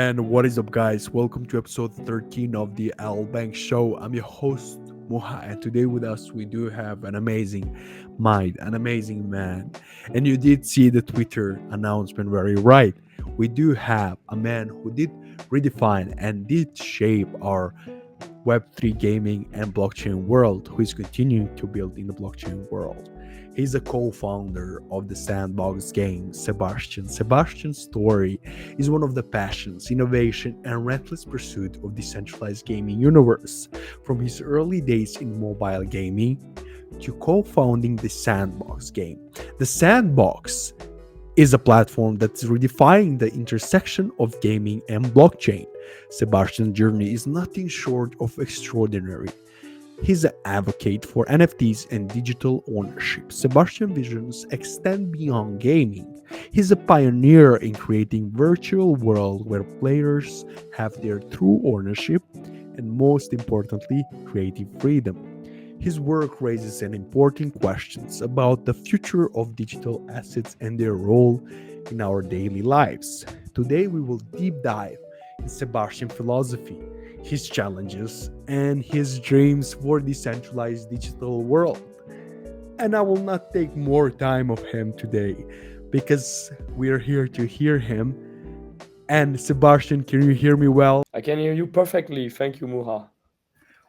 And what is up, guys? Welcome to episode 13 of the LBank Show. I'm your host, Moha, and today with us we do have an amazing mind, an amazing man. And you did see the Twitter announcement very right. We do have a man who did redefine and did shape our Web3 gaming and blockchain world, who is continuing to build in the blockchain world. He's a co-founder of the Sandbox game, Sebastien. Sebastian's story is one of the passions, innovation, and relentless pursuit of decentralized gaming universe. From his early days in mobile gaming to co-founding the Sandbox game. The Sandbox is a platform that's redefining the intersection of gaming and blockchain. Sebastian's journey is nothing short of extraordinary. He's an advocate for NFTs and digital ownership. Sebastian's visions extend beyond gaming. He's a pioneer in creating virtual world where players have their true ownership and, most importantly, creative freedom. His work raises an important questions about the future of digital assets and their role in our daily lives. Today we will deep dive in Sebastian philosophy, his challenges, and his dreams for decentralized digital world. And I will not take more time of him today because we are here to hear him. And Sebastian, can you hear me well? I can hear you perfectly. Thank you, Muha.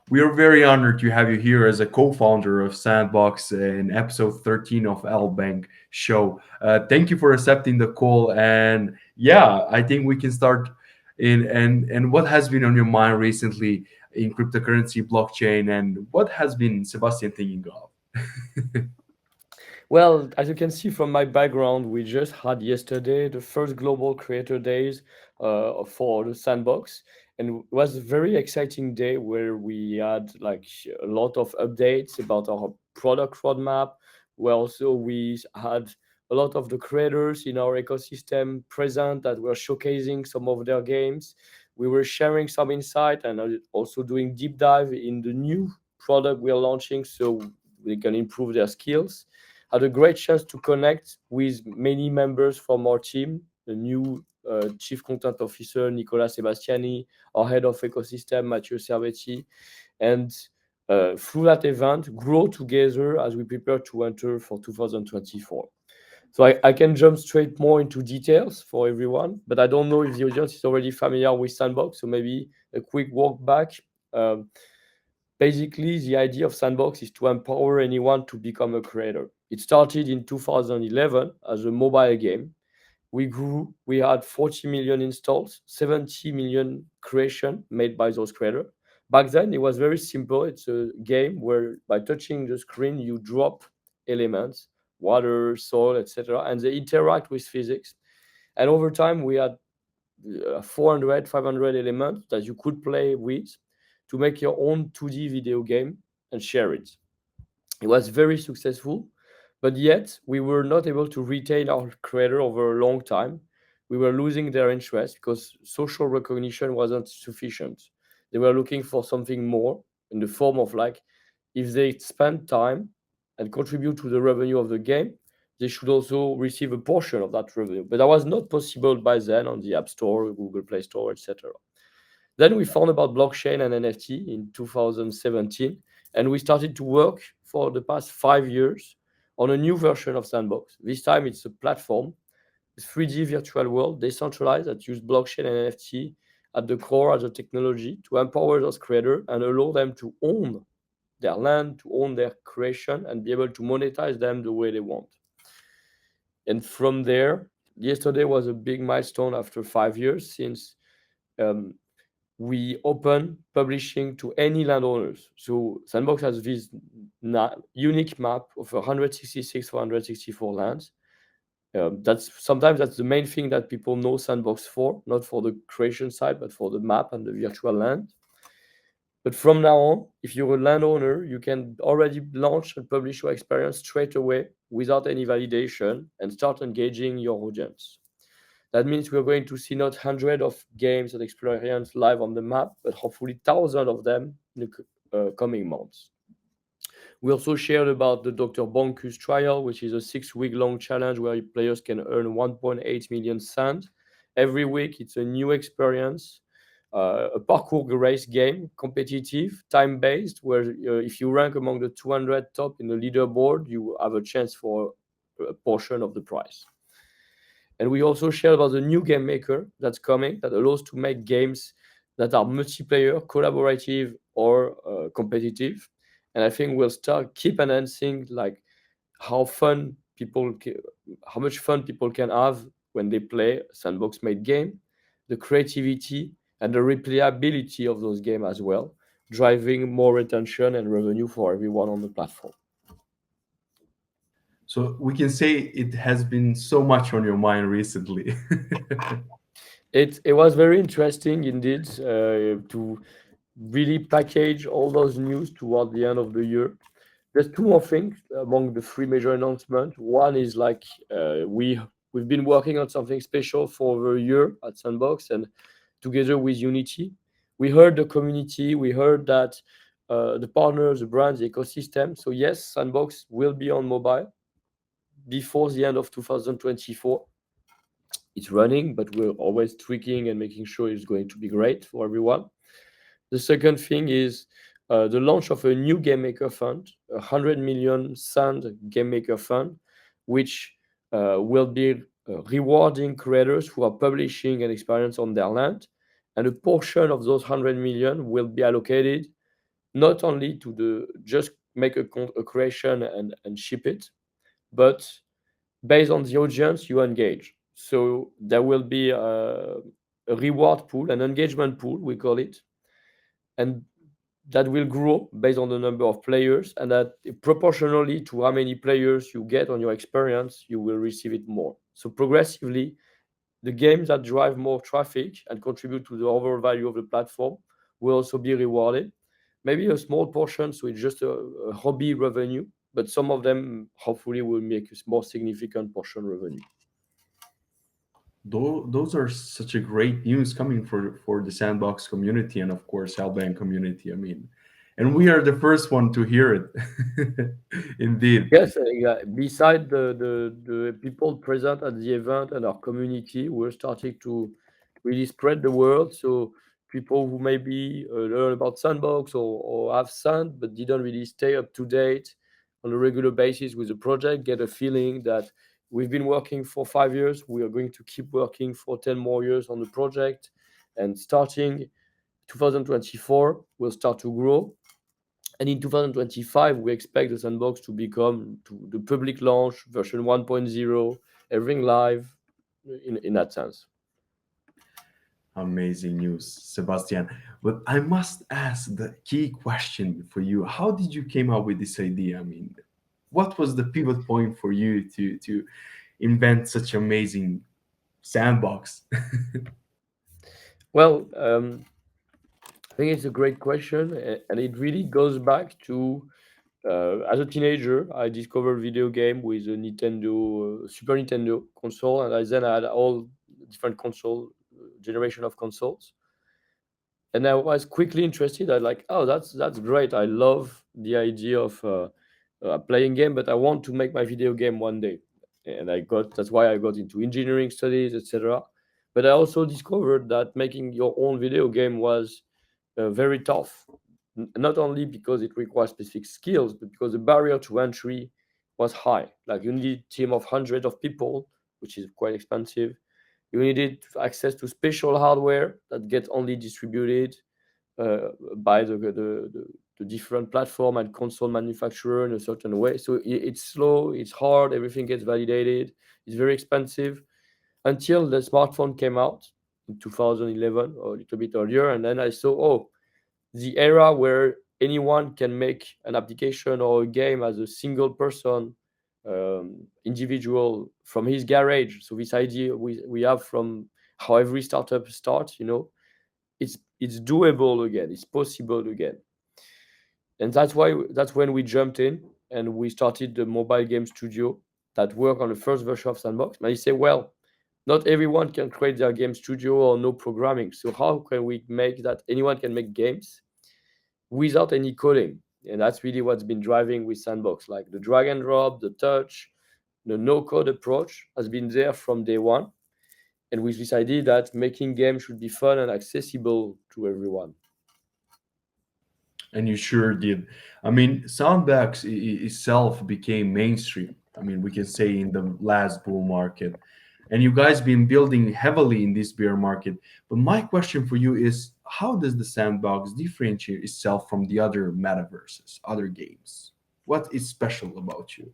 We are very honored to have you here as a co-founder of Sandbox in episode 13 of LBank Show. Thank you for accepting the call. And yeah, I think we can start in and what has been on your mind recently in cryptocurrency, blockchain, and what has been Sebastian thinking of? Well, as you can see from my background, we just had yesterday the first Global Creator Days for the Sandbox. And it was a very exciting day where we had like a lot of updates about our product roadmap. We had a lot of the creators in our ecosystem present that were showcasing some of their games. We were sharing some insight and also doing deep dive in the new product we are launching so they can improve their skills. Had a great chance to connect with many members from our team, the new Chief Content Officer, Nicola Sebastiani, our Head of Ecosystem, Matthieu Servetti, and through that event, grow together as we prepare to enter for 2024. So I can jump straight more into details for everyone, but I don't know if the audience is already familiar with Sandbox, so maybe a quick walk back. Um, Basically, the idea of Sandbox is to empower anyone to become a creator. It started in 2011 as a mobile game. We grew, we had 40 million installs, 70 million creation made by those creators. Back then, it was very simple. It's a game where by touching the screen, you drop elements, water, soil, etc., and they interact with physics. And over time, we had 400, 500 elements that you could play with to make your own 2D video game and share it. It was very successful, but yet we were not able to retain our creator over a long time. We were losing their interest because social recognition wasn't sufficient. They were looking for something more in the form of like, if they spend time and contribute to the revenue of the game, they should also receive a portion of that revenue. But that was not possible by then on the App Store, Google Play Store, etc. Then we found about blockchain and NFT in 2017, and we started to work for the past 5 years on a new version of Sandbox. This time it's a platform, a 3D virtual world, decentralized, that use blockchain and NFT at the core as a technology to empower those creators and allow them to own their land, to own their creation, and be able to monetize them the way they want. And from there, yesterday was a big milestone after 5 years since um, we open publishing to any landowners. So Sandbox has this unique map of 166 for 164 lands. That's the main thing that people know Sandbox for, not for the creation side, but for the map and the virtual land. But from now on, if you're a landowner, you can already launch and publish your experience straight away without any validation and start engaging your audience. That means we're going to see not hundreds of games and experiences live on the map, but hopefully thousands of them in the coming months. We also shared about the Dr. Bonkus trial, which is a 6-week long challenge where players can earn 1.8 million sand Every week, it's a new experience, a parkour race game, competitive, time based, where if you rank among the 200 top in the leaderboard, you have a chance for a portion of the prize. And we also share about the new game maker that's coming that allows to make games that are multiplayer, collaborative, or competitive. And I think we'll start keep enhancing like how fun how much fun people can have when they play a sandbox made game, the creativity and the replayability of those games as well, driving more retention and revenue for everyone on the platform. So we can say it has been so much on your mind recently. It was very interesting indeed to really package all those news toward the end of the year. There's two more things among the three major announcements. One is like we've been working on something special for over a year at Sandbox, and together with Unity, we heard the community, we heard that the partners, the brands, the ecosystem. So yes, Sandbox will be on mobile before the end of 2024. It's running, but we're always tweaking and making sure it's going to be great for everyone. The second thing is the launch of a new game maker fund, a 100 million Sand game maker fund, which will be rewarding creators who are publishing an experience on their land. And a portion of those 100 million will be allocated not only to the just make a creation and ship it, but based on the audience you engage. So there will be a reward pool, an engagement pool, we call it, and that will grow based on the number of players, and that proportionally to how many players you get on your experience, you will receive it more. So progressively, the games that drive more traffic and contribute to the overall value of the platform will also be rewarded. Maybe a small portion, so it's just a hobby revenue, but some of them hopefully will make a more significant portion revenue. Those are such a great news coming for the Sandbox community and of course LBank community. I mean, and we are the first one to hear it. Indeed. Yes, yeah. Beside the people present at the event and our community, we're starting to really spread the word. So people who maybe learn about Sandbox or have Sand but didn't really stay up to date on a regular basis with the project get a feeling that we've been working for 5 years. We are going to keep working for 10 more years on the project. And starting 2024, we'll start to grow, and in 2025, we expect the Sandbox to become to the public launch version 1.0, everything live in that sense. Amazing news, Sebastian. But I must ask the key question for you. How did you came up with this idea? I mean, what was the pivot point for you to invent such amazing sandbox? Well, I think it's a great question, and it really goes back to as a teenager, I discovered video game with a Nintendo, Super Nintendo console, and then I had all different console generation of consoles. And I was quickly interested. I like, oh, that's great. I love the idea of playing game, but I want to make my video game one day. And that's why I got into engineering studies, etc. But I also discovered that making your own video game was very tough. Not only because it requires specific skills, but because the barrier to entry was high. Like you need a team of hundreds of people, which is quite expensive. You needed access to special hardware that gets only distributed by the different platform and console manufacturer in a certain way. So it's slow, it's hard, everything gets validated, it's very expensive until the smartphone came out in 2011 or a little bit earlier. And then I saw, oh, the era where anyone can make an application or a game as a single person, individual from his garage. So this idea we have from how every startup starts, it's doable again, it's possible again. And that's when we jumped in and we started the mobile game studio that worked on the first version of Sandbox. And you say, well, not everyone can create their game studio or no programming. So how can we make that anyone can make games without any coding? And that's really what's been driving with Sandbox. Like the drag and drop, the touch, the no code approach has been there from day one. and with this idea that making games should be fun and accessible to everyone. And you sure did. I mean, Soundbox itself became mainstream. I mean, we can say in the last bull market. And you guys been building heavily in this bear market. But my question for you is, how does the Sandbox differentiate itself from the other metaverses, other games? What is special about you?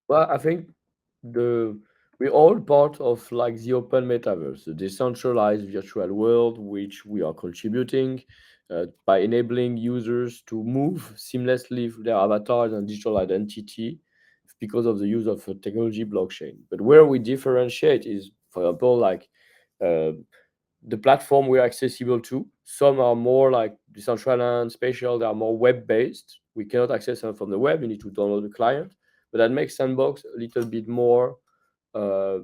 Well, I think the we're all part of like the open metaverse, the decentralized virtual world, which we are contributing by enabling users to move seamlessly with their avatars and digital identity because of the use of technology blockchain. But where we differentiate is, for example, like uh, the platform we are accessible to. Some are more like Decentraland, Spatial, they are more web based. We cannot access them from the web, you need to download the client. But that makes Sandbox a little bit more uh,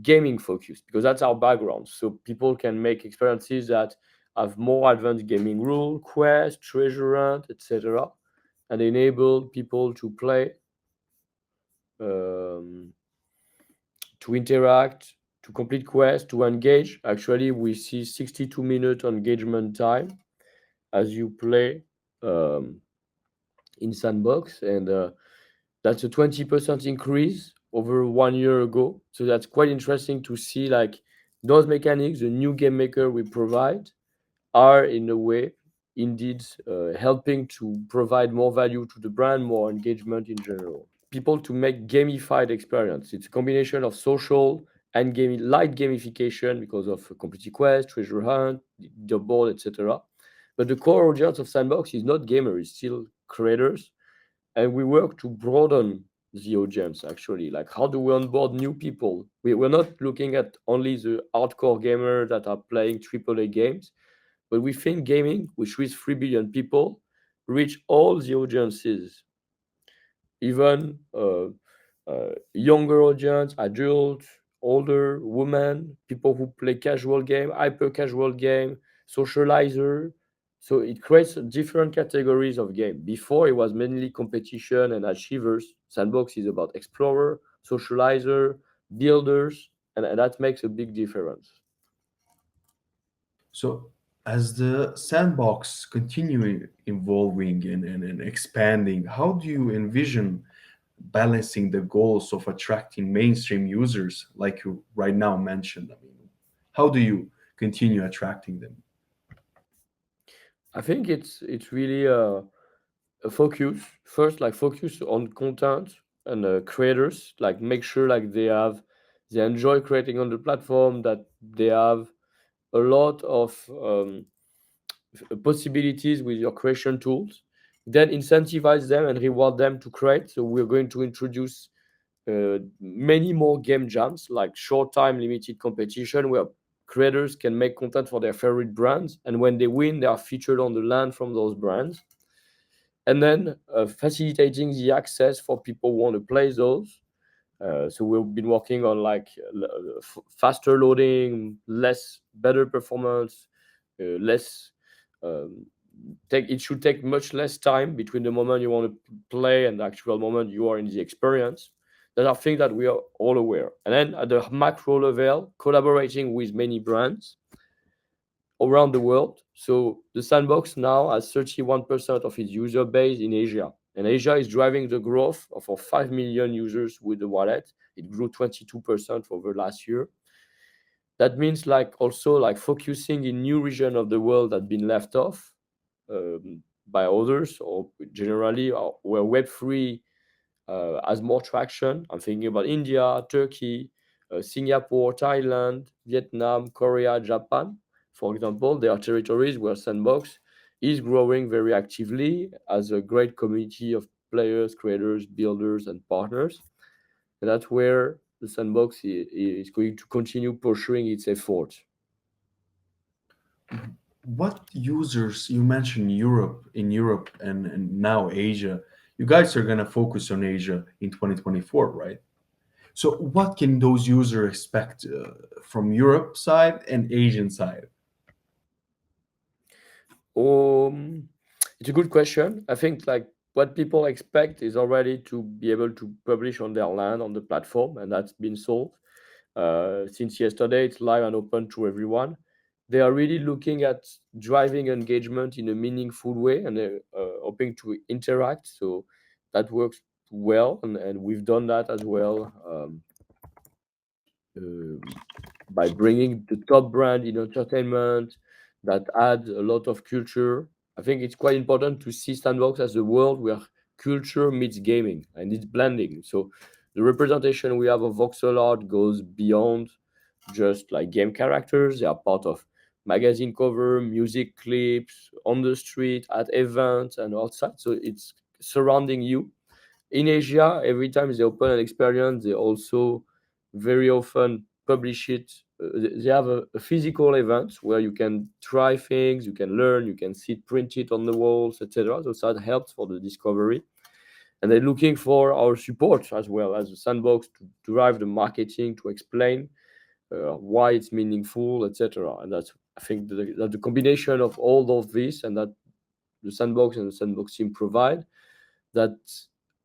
gaming focused because that's our background. So people can make experiences that have more advanced gaming rule, quest, treasure hunt, etc. And enable people to play, um, to interact, to complete quests, to engage. Actually, we see 62-minute engagement time as you play um, in Sandbox, and that's a 20% increase over 1 year ago. So that's quite interesting to see like those mechanics, the new game maker we provide, are in a way indeed helping to provide more value to the brand, more engagement in general. People to make gamified experience. It's a combination of social and light gamification because of complete quest, treasure hunt, the board, etc. But the core audience of Sandbox is not gamers, it's still creators, and we work to broaden the audience actually. Like, how do we onboard new people? We're not looking at only the hardcore gamers that are playing AAA games, but we think gaming, which reaches 3 billion people, reach all the audiences, even younger audience, adults, older, women, people who play casual game, hyper casual game, socializer. So it creates different categories of game. Before it was mainly competition and achievers. Sandbox is about explorer, socializer, builders, and that makes a big difference. So, as the sandbox continue evolving and expanding, how do you envision balancing the goals of attracting mainstream users, like you right now mentioned? I mean, how do you continue attracting them? I think it's really a focus first, like focus on content and creators, like make sure like they enjoy creating on the platform, that they have a lot of possibilities with your creation tools, then incentivize them and reward them to create. So we're going to introduce many more game jams, like short time limited competition where creators can make content for their favorite brands, and when they win they are featured on the land from those brands. And then facilitating the access for people who want to play those. So we've been working on like faster loading, less better performance, less um, take it should take much less time between the moment you want to play and the actual moment you are in the experience. That are things that we are all aware. And then at the macro level, collaborating with many brands around the world. So the Sandbox now has 31% of its user base in Asia. And Asia is driving the growth of our 5 million users with the wallet. It grew 22% over last year. That means like also like focusing in new region of the world that been left off by others, or generally where Web3 has more traction. I'm thinking about India, Turkey, Singapore, Thailand, Vietnam, Korea, Japan. For example, there are territories where Sandbox is growing very actively as a great community of players, creators, builders, and partners. And that's where the Sandbox is going to continue pursuing its efforts. What users you mentioned Europe in Europe and now Asia? You guys are gonna focus on Asia in 2024, right? So, what can those users expect from Europe side and Asian side? Um, it's a good question. I think like what people expect is already to be able to publish on their land on the platform, and that's been solved. Since yesterday, it's live and open to everyone. They are really looking at driving engagement in a meaningful way, and they're hoping to interact. So that works well, and we've done that as well. Um, by bringing the top brand in entertainment that add a lot of culture. I think it's quite important to see Sandbox as a world where culture meets gaming and it's blending. So the representation we have of voxel art goes beyond just like game characters. They are part of magazine cover, music clips, on the street, at events and outside. So it's surrounding you. In Asia, every time they open an experience, they also very often publish it. They have a physical event where you can try things, you can learn, you can see it printed on the walls, etc. So that helps for the discovery. And they're looking for our support as well as a sandbox to drive the marketing, to explain why it's meaningful, etc. And that's I think that the combination of all of this and that the sandbox and the sandbox team provide that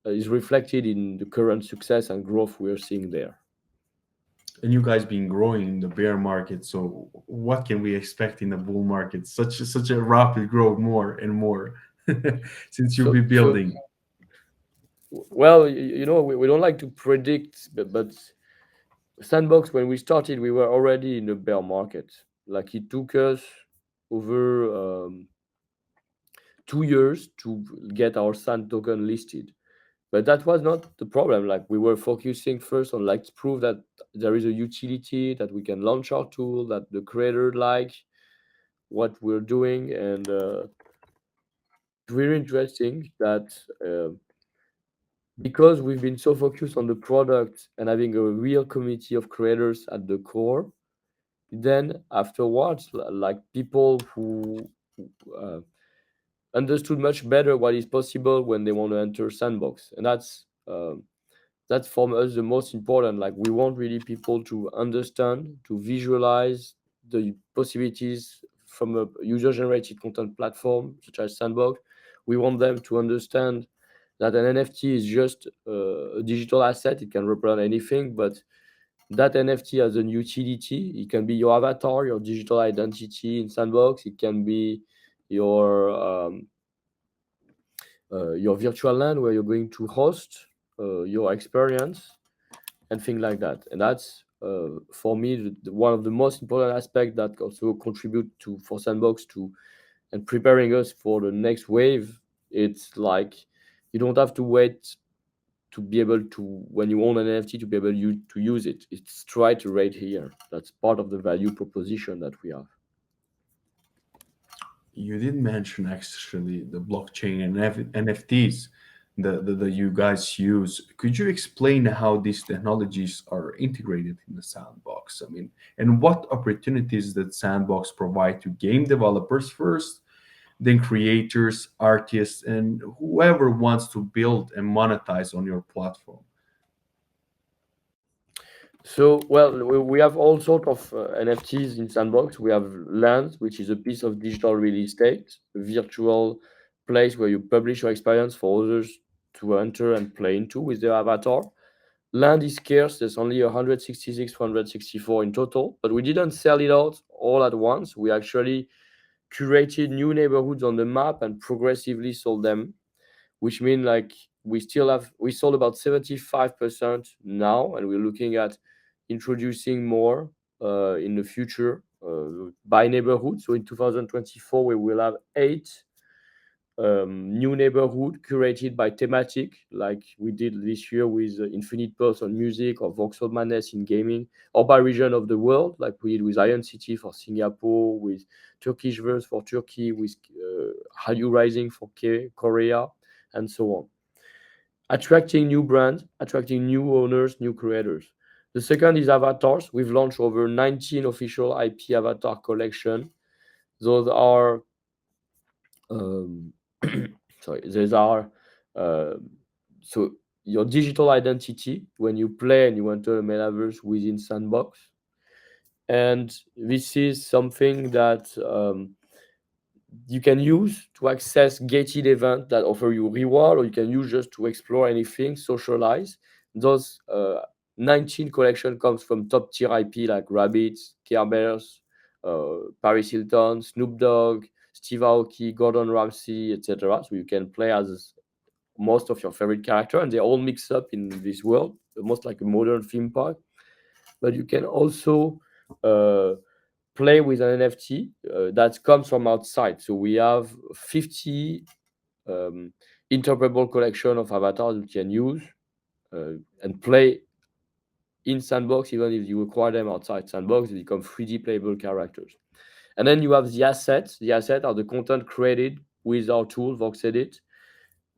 is reflected in the current success and growth we are seeing there. And you guys been growing in the bear market, so what can we expect in the bull market? Such a rapid growth, more and more, since you'll So, be so building. well, we don't like to predict, but Sandbox, when we started, we were already in a bear market. Like it took us over 2 years to get our Sand token listed. But that was not the problem. Like we were focusing first on like to prove that there is a utility that we can launch our tool, that the creator like what we're doing, and it's very interesting that because we've been so focused on the product and having a real community of creators at the core, then afterwards, like people who uh, understood much better what is possible when they want to enter Sandbox, and that's for us the most important. Like we want really people to understand, to visualize the possibilities from a user generated content platform such as Sandbox. We want them to understand that an NFT is just a digital asset. It can represent anything, but that NFT has an utility. It can be your avatar, your digital identity in Sandbox. It can be your your virtual land where you're going to host your experience and things like that. And that's for me one of the most important aspects that also contribute to for Sandbox to and preparing us for the next wave. It's like you don't have to wait to be able to when you own an NFT to be able to use it. It's straight right here. That's part of the value proposition that we have. You did mention actually the blockchain and NFTs that you guys use. Could you explain how these technologies are integrated in the sandbox? I mean, and what opportunities that sandbox provide to game developers first, then creators, artists, and whoever wants to build and monetize on your platform? So, well, we have all sort of NFTs in Sandbox. We have Land, which is a piece of digital real estate, a virtual place where you publish your experience for others to enter and play into with their avatar. Land is scarce. There's only 166, 164 in total, but we didn't sell it out all at once. We actually curated new neighborhoods on the map and progressively sold them, which mean like we sold about 75% now, and we're looking at introducing more in the future by neighborhood. So in 2024 we will have 8 new neighborhood curated by thematic, like we did this year with Infinite Pulse on music or Voxel Madness in gaming, or by region of the world, like we did with Iron City for Singapore, with Turkish Verse for Turkey, with Hallyu Rising for Korea, and so on. Attracting new brands, attracting new owners, new creators. The second is avatars. We've launched over 19 official IP avatar collection. Those are um, sorry, these are uh, so your digital identity when you play and you enter a metaverse within Sandbox. And this is something that you can use to access gated events that offer you reward, or you can use just to explore anything, socialize. Those 19 collection comes from top tier IP like Rabbids, Care Bears, Paris Hilton, Snoop Dogg, Steve Aoki, Gordon Ramsay, etc. So you can play as most of your favorite character, and they all mix up in this world, almost like a modern theme park. But you can also uh, play with an NFT that comes from outside. So we have 50 um, interoperable collection of avatars you can use and play in Sandbox. Even if you acquire them outside Sandbox, they become 3D playable characters. And then you have the assets. The assets are the content created with our tool, VoxEdit,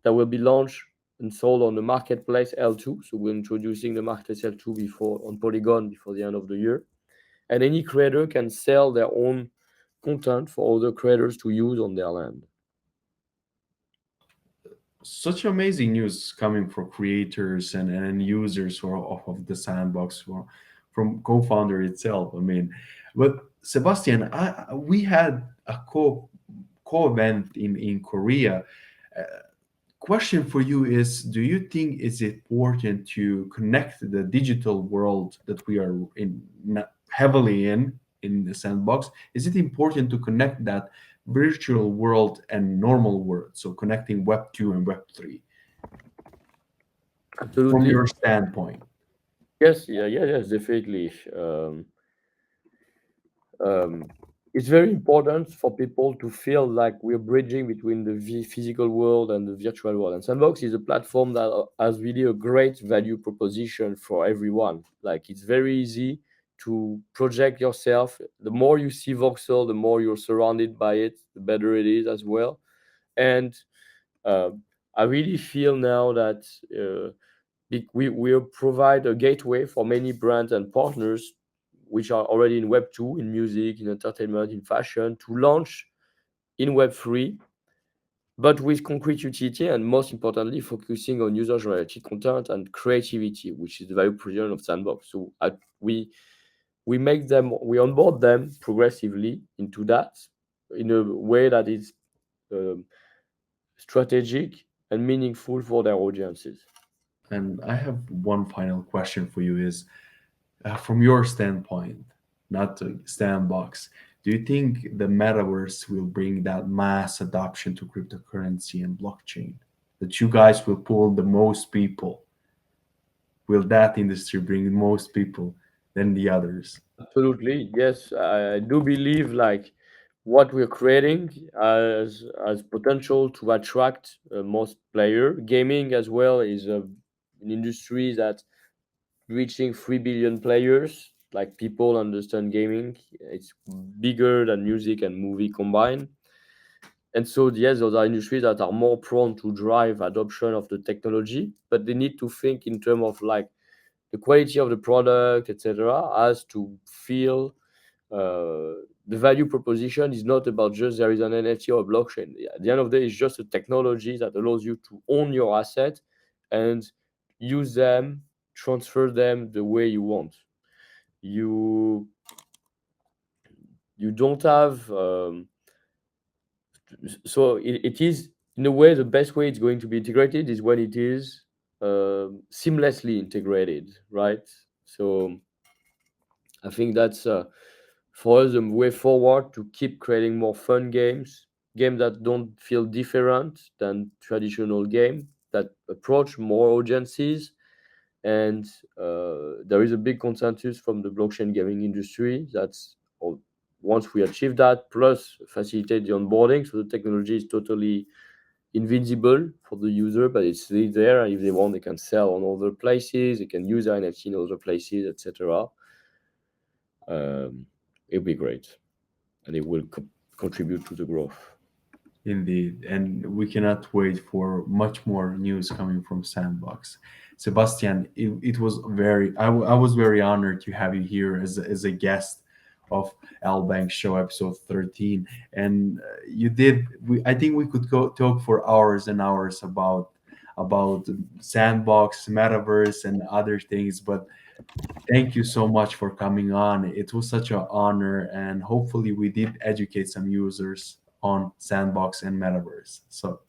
that will be launched and sold on the marketplace L2. So we're introducing the marketplace L2 before on Polygon before the end of the year. And any creator can sell their own content for other creators to use on their land. Such amazing news coming from creators and users who are off of the sandbox from co-founder itself. I mean, but Sebastian, we had a co-event in Korea. Uh, Question for you is, do you think it's important to connect the digital world that we are in heavily in the sandbox? Is it important to connect that virtual world and normal world, so connecting web 2 and web 3 from Absolutely. your standpoint? Yes, yes, definitely. Um, it's very important for people to feel like we're bridging between the physical world and the virtual world. And Sandbox is a platform that has really a great value proposition for everyone. Like it's very easy to project yourself. The more you see Voxel, the more you're surrounded by it, the better it is as well. And uh, I really feel now that we will provide a gateway for many brands and partners which are already in Web 2, in music, in entertainment, in fashion, to launch in Web 3, but with concrete utility and most importantly, focusing on user generated content and creativity, which is the value proposition of Sandbox. So we onboard them progressively into that in a way that is um, strategic and meaningful for their audiences. And I have one final question for you is, from your standpoint, not the sandbox, do you think the metaverse will bring that mass adoption to cryptocurrency and blockchain? That you guys will pull the most people? Will that industry bring most people than the others? Absolutely, yes. I do believe like what we're creating as potential to attract most player. Gaming as well is an industry that reaching 3 billion players. Like people understand gaming. It's bigger than music and movie combined. And so yes, those are industries that are more prone to drive adoption of the technology, but they need to think in terms of like the quality of the product, etc., as to feel the value proposition is not about just there is an NFT or a blockchain. At the end of the day, it's just a technology that allows you to own your asset and use them, transfer them the way you want. You you don't have so it is in a way the best way it's going to be integrated is when it is seamlessly integrated, right? So I think that's for us the way forward to keep creating more fun games that don't feel different than traditional game, that approach more audiences. And there is a big consensus from the blockchain gaming industry that's once we achieve that, plus facilitate the onboarding, so the technology is totally invincible for the user, but it's still there. And if they want, they can sell on other places, they can use their NFT in other places, etc. It'll be great, and it will contribute to the growth. Indeed, and we cannot wait for much more news coming from Sandbox. Sebastian, it was I was very honored to have you here as a guest of LBank Show episode 13. And I think we could go talk for hours and hours about Sandbox, Metaverse, and other things. But thank you so much for coming on. It was such an honor, and hopefully, we did educate some users on Sandbox and Metaverse. So,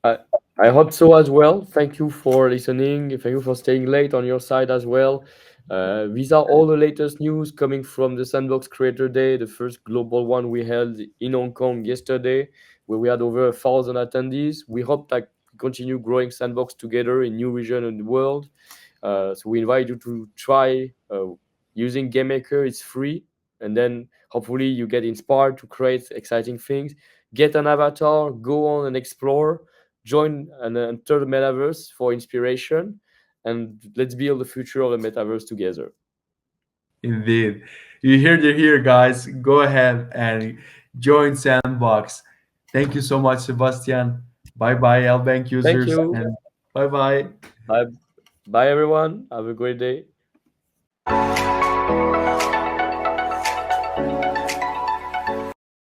I, I hope so as well. Thank you for listening. Thank you for staying late on your side as well. These are all the latest news coming from the Sandbox Creator Day, the first global one we held in Hong Kong yesterday, where we had over 1,000 attendees. We hope that we continue growing Sandbox together in new region in the world. So we invite you to try using GameMaker. It's free, and then hopefully you get inspired to create exciting things. Get an avatar, go on and explore. Join and enter the metaverse for inspiration, and let's build the future of the metaverse together. Indeed. You heard it here, guys. Go ahead and join Sandbox. Thank you so much, Sebastian. Bye bye, LBank Thank users, you. and bye bye. Bye, bye, everyone. Have a great day.